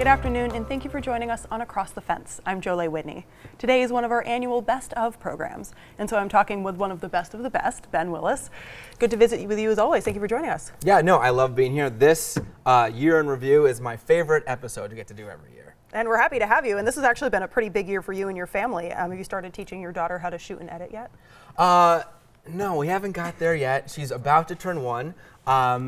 Good afternoon, and thank you for joining us on Across the Fence. I'm Jolie Whitney. Today is one of our annual Best of programs, and so I'm talking with one of the best, Ben Willis. Good to visit with you as always. Thank you for joining us. Yeah, no, I love being here. This year in review is my favorite episode to get to do every year. And we're happy to have you, and this has actually been a pretty big year for you and your family. Have you started teaching your daughter how to shoot and edit yet? No, we haven't got there yet. She's about to turn 1,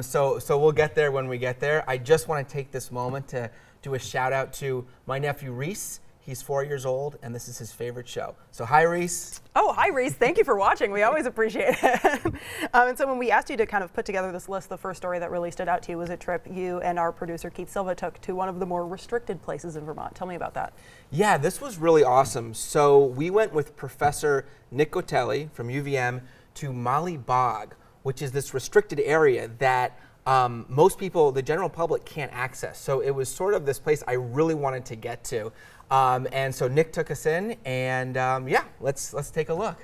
so we'll get there when we get there. I just want to take this moment to do a shout out to my nephew Reese. He's 4 years old, and this is his favorite show. So hi, Reese. Oh, hi, Reese. Thank you for watching. We always appreciate it. And so when we asked you to kind of put together this list, the first story that really stood out to you was a trip you and our producer Keith Silva took to one of the more restricted places in Vermont. Tell me about that. Yeah, this was really awesome. So we went with Professor Nick Gotelli from UVM to Molly Bog, which is this restricted area that most people, the general public, can't access. So it was sort of this place I really wanted to get to. And so Nick took us in, and yeah, let's take a look.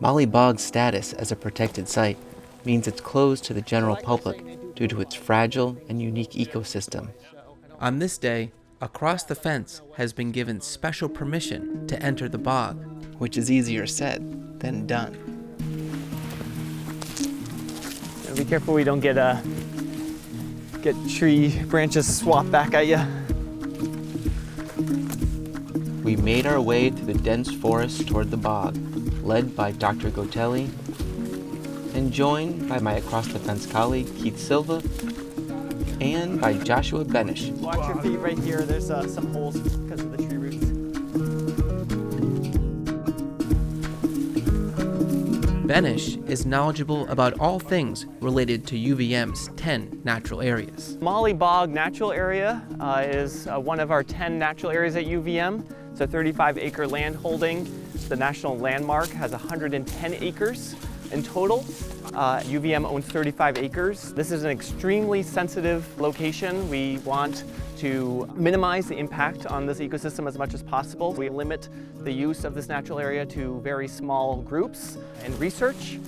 Molly Bog's status as a protected site means it's closed to the general public due to its fragile and unique ecosystem. On this day, Across the Fence has been given special permission to enter the bog, which is easier said than done. Be careful we don't get tree branches swapped back at you. We made our way through the dense forest toward the bog, led by Dr. Gotelli, and joined by my Across the Fence colleague Keith Silva, and by Joshua Benish. Watch your feet right here. There's some holes because of the tree roots. Benish is knowledgeable about all things related to UVM's 10 natural areas. Molly Bog Natural Area is one of our 10 natural areas at UVM. It's a 35-acre land holding. The national landmark has 110 acres in total. UVM owns 35 acres. This is an extremely sensitive location. We want to minimize the impact on this ecosystem as much as possible. We limit the use of this natural area to very small groups and research.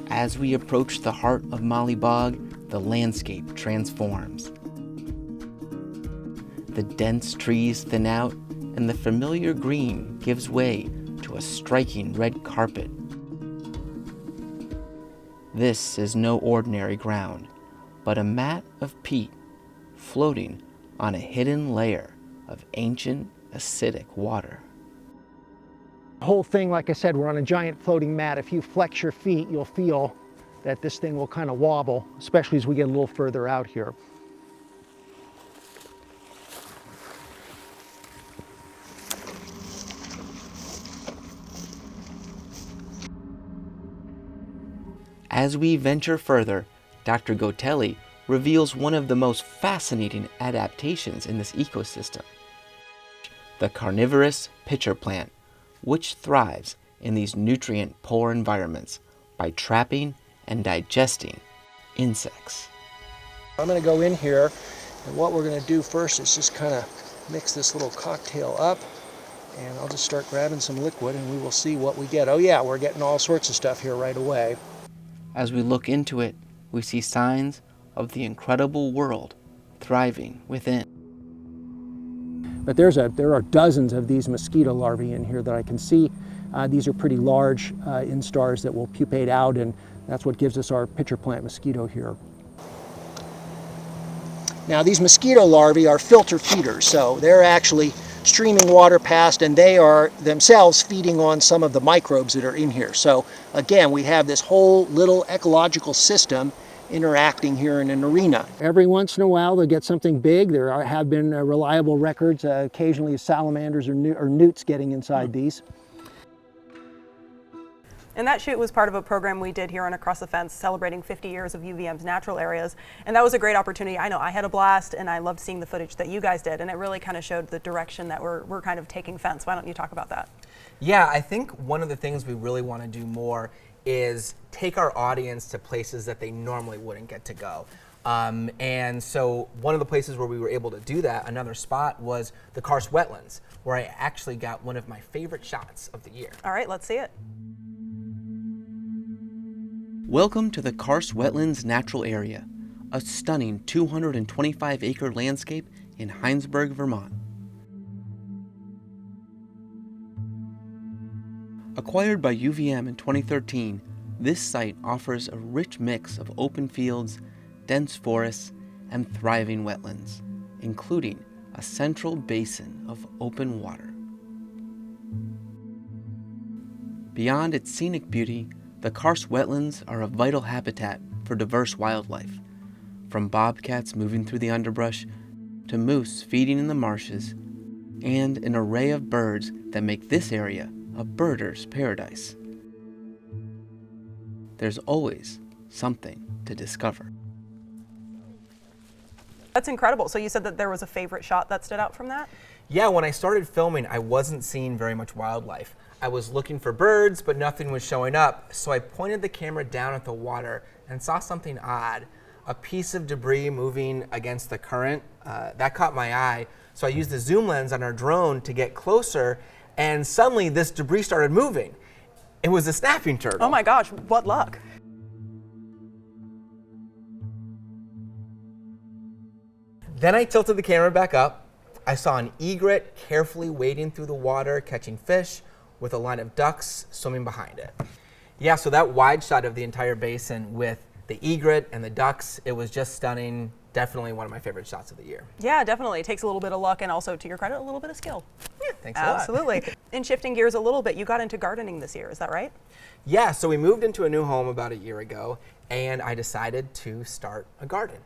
As we approach the heart of Molly Bog, the landscape transforms. The dense trees thin out, and the familiar green gives way to a striking red carpet. This is no ordinary ground, but a mat of peat floating on a hidden layer of ancient acidic water. The whole thing, like I said, we're on a giant floating mat. If you flex your feet, you'll feel that this thing will kind of wobble, especially as we get a little further out here. As we venture further, Dr. Gotelli reveals one of the most fascinating adaptations in this ecosystem, the carnivorous pitcher plant, which thrives in these nutrient-poor environments by trapping and digesting insects. I'm going to go in here, and what we're going to do first is just kind of mix this little cocktail up, and I'll just start grabbing some liquid and we will see what we get. Oh yeah, we're getting all sorts of stuff here right away. As we look into it, we see signs of the incredible world thriving within. But there are dozens of these mosquito larvae in here that I can see. These are pretty large instars that will pupate out, and that's what gives us our pitcher plant mosquito here. Now these mosquito larvae are filter feeders, so they're actually streaming water past, and they are themselves feeding on some of the microbes that are in here. So again, we have this whole little ecological system interacting here in an arena. Every once in a while they'll get something big. There have been reliable records, occasionally salamanders or newts getting inside these. And that shoot was part of a program we did here on Across the Fence celebrating 50 years of UVM's natural areas. And that was a great opportunity. I know I had a blast, and I loved seeing the footage that you guys did, and it really kind of showed the direction that we're kind of taking Fence. Why don't you talk about that? Yeah, I think one of the things we really want to do more is take our audience to places that they normally wouldn't get to go. And so one of the places where we were able to do that, another spot, was the Karst Wetlands, where I actually got one of my favorite shots of the year. All right, let's see it. Welcome to the Karst Wetlands Natural Area, a stunning 225-acre landscape in Heinsberg, Vermont. Acquired by UVM in 2013, this site offers a rich mix of open fields, dense forests, and thriving wetlands, including a central basin of open water. Beyond its scenic beauty, the karst wetlands are a vital habitat for diverse wildlife, from bobcats moving through the underbrush to moose feeding in the marshes, and an array of birds that make this area a birder's paradise. There's always something to discover. That's incredible. So you said that there was a favorite shot that stood out from that? Yeah, when I started filming, I wasn't seeing very much wildlife. I was looking for birds, but nothing was showing up. So I pointed the camera down at the water and saw something odd. A piece of debris moving against the current. That caught my eye. So I used the zoom lens on our drone to get closer, and suddenly this debris started moving. It was a snapping turtle. Oh my gosh, what luck. Then I tilted the camera back up. I saw an egret carefully wading through the water, catching fish, with a line of ducks swimming behind it. Yeah, so that wide shot of the entire basin with the egret and the ducks, it was just stunning. Definitely one of my favorite shots of the year. Yeah, definitely. It takes a little bit of luck and also, to your credit, a little bit of skill. Yeah, thanks a lot. Absolutely. In shifting gears a little bit, you got into gardening this year, is that right? Yeah, so we moved into a new home about a year ago, and I decided to start a garden.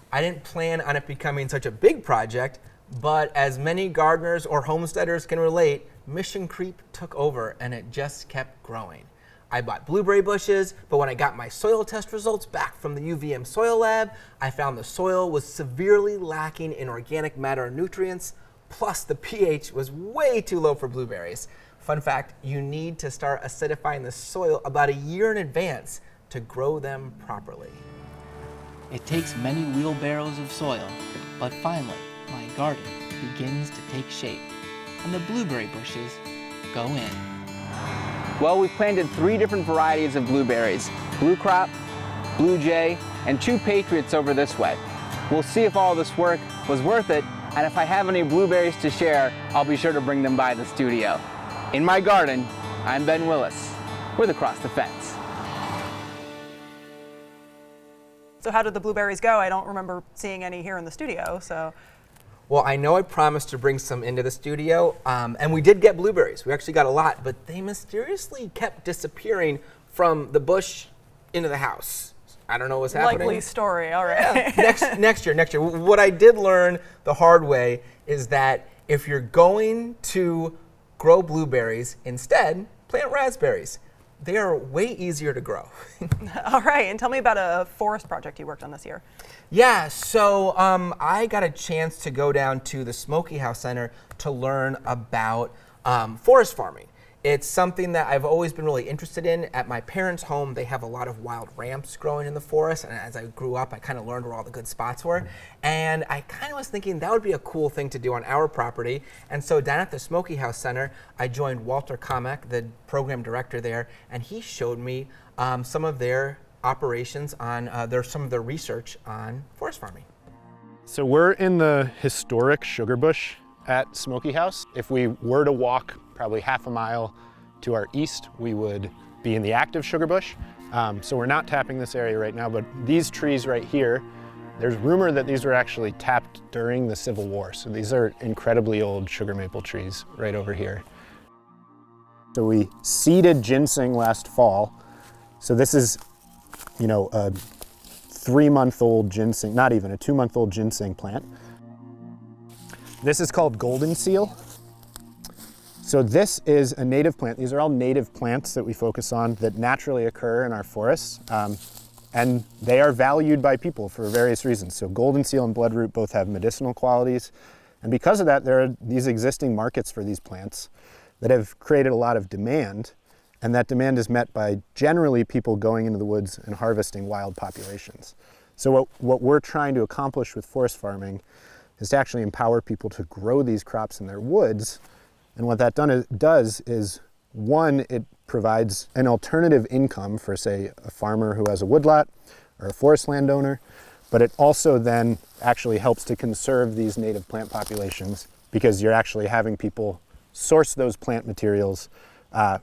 I didn't plan on it becoming such a big project, but as many gardeners or homesteaders can relate, mission creep took over and it just kept growing. I bought blueberry bushes, but when I got my soil test results back from the UVM soil lab, I found the soil was severely lacking in organic matter and nutrients, plus the pH was way too low for blueberries. Fun fact, you need to start acidifying the soil about a year in advance to grow them properly. It takes many wheelbarrows of soil, but finally, my garden begins to take shape, and the blueberry bushes go in. Well, we've planted 3 different varieties of blueberries: Blue Crop, Blue Jay, and 2 Patriots over this way. We'll see if all this work was worth it, and if I have any blueberries to share, I'll be sure to bring them by the studio. In my garden, I'm Ben Willis with Across the Fence. So how did the blueberries go? I don't remember seeing any here in the studio, so. Well, I know I promised to bring some into the studio, and we did get blueberries. We actually got a lot, but they mysteriously kept disappearing from the bush into the house. I don't know what's happening. Likely story, all right. Yeah. Next year. What I did learn the hard way is that if you're going to grow blueberries, instead plant raspberries. They are way easier to grow. All right, and tell me about a forest project you worked on this year. Yeah, so I got a chance to go down to the Smoky House Center to learn about forest farming. It's something that I've always been really interested in. At my parents' home, they have a lot of wild ramps growing in the forest, and as I grew up, I kind of learned where all the good spots were. And I kind of was thinking that would be a cool thing to do on our property. And so down at the Smoky House Center, I joined Walter Kamek, the program director there, and he showed me some of their operations on some of their research on forest farming. So we're in the historic sugar bush at Smoky House. If we were to walk probably half a mile to our east, we would be in the active sugar bush. So we're not tapping this area right now, but these trees right here, there's rumor that these were actually tapped during the Civil War. So these are incredibly old sugar maple trees right over here. So we seeded ginseng last fall. So this is, you know, a 3-month-old ginseng, not even a 2-month-old ginseng plant. This is called golden seal. So this is a native plant. These are all native plants that we focus on that naturally occur in our forests. And they are valued by people for various reasons. So golden seal and bloodroot both have medicinal qualities. And because of that, there are these existing markets for these plants that have created a lot of demand. And that demand is met by generally people going into the woods and harvesting wild populations. So what we're trying to accomplish with forest farming is to actually empower people to grow these crops in their woods. And what that does is, one, it provides an alternative income for, say, a farmer who has a woodlot, or a forest landowner, but it also then actually helps to conserve these native plant populations because you're actually having people source those plant materials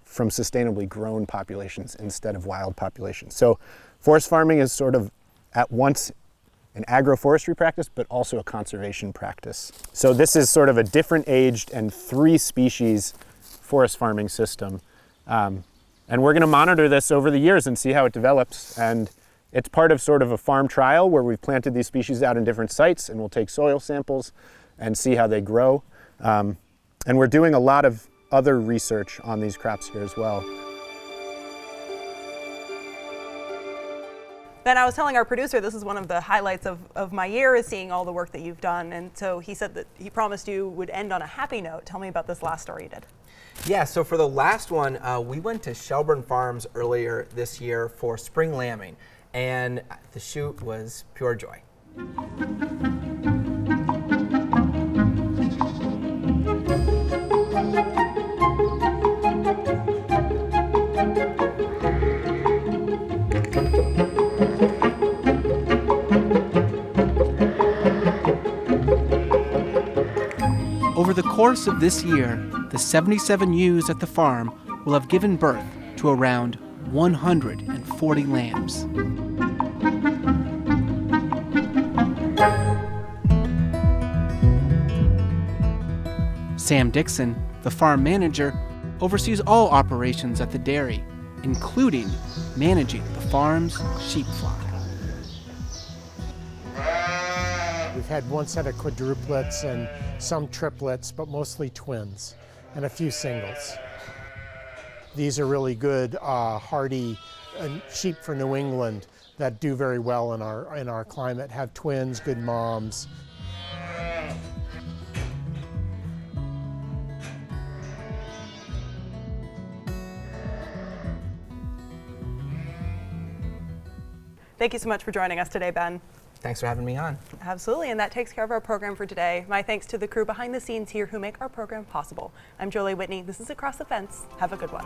from sustainably grown populations instead of wild populations. So forest farming is sort of at once an agroforestry practice, but also a conservation practice. So this is sort of a different aged and 3 species forest farming system. And we're gonna monitor this over the years and see how it develops. And it's part of sort of a farm trial where we've planted these species out in different sites, and we'll take soil samples and see how they grow. And we're doing a lot of other research on these crops here as well. Ben, I was telling our producer this is one of the highlights of my year is seeing all the work that you've done. And so he said that he promised you would end on a happy note. Tell me about this last story you did. Yeah, so for the last one, we went to Shelburne Farms earlier this year for spring lambing, and the shoot was pure joy. Over the course of this year, the 77 ewes at the farm will have given birth to around 140 lambs. Sam Dixon, the farm manager, oversees all operations at the dairy, including managing the farm's sheep flock. We've had one set of quadruplets and some triplets, but mostly twins, and a few singles. These are really good, hardy sheep for New England that do very well in our climate, have twins, good moms. Thank you so much for joining us today, Ben. Thanks for having me on. Absolutely, and that takes care of our program for today. My thanks to the crew behind the scenes here who make our program possible. I'm Jolie Whitney. This is Across the Fence. Have a good one.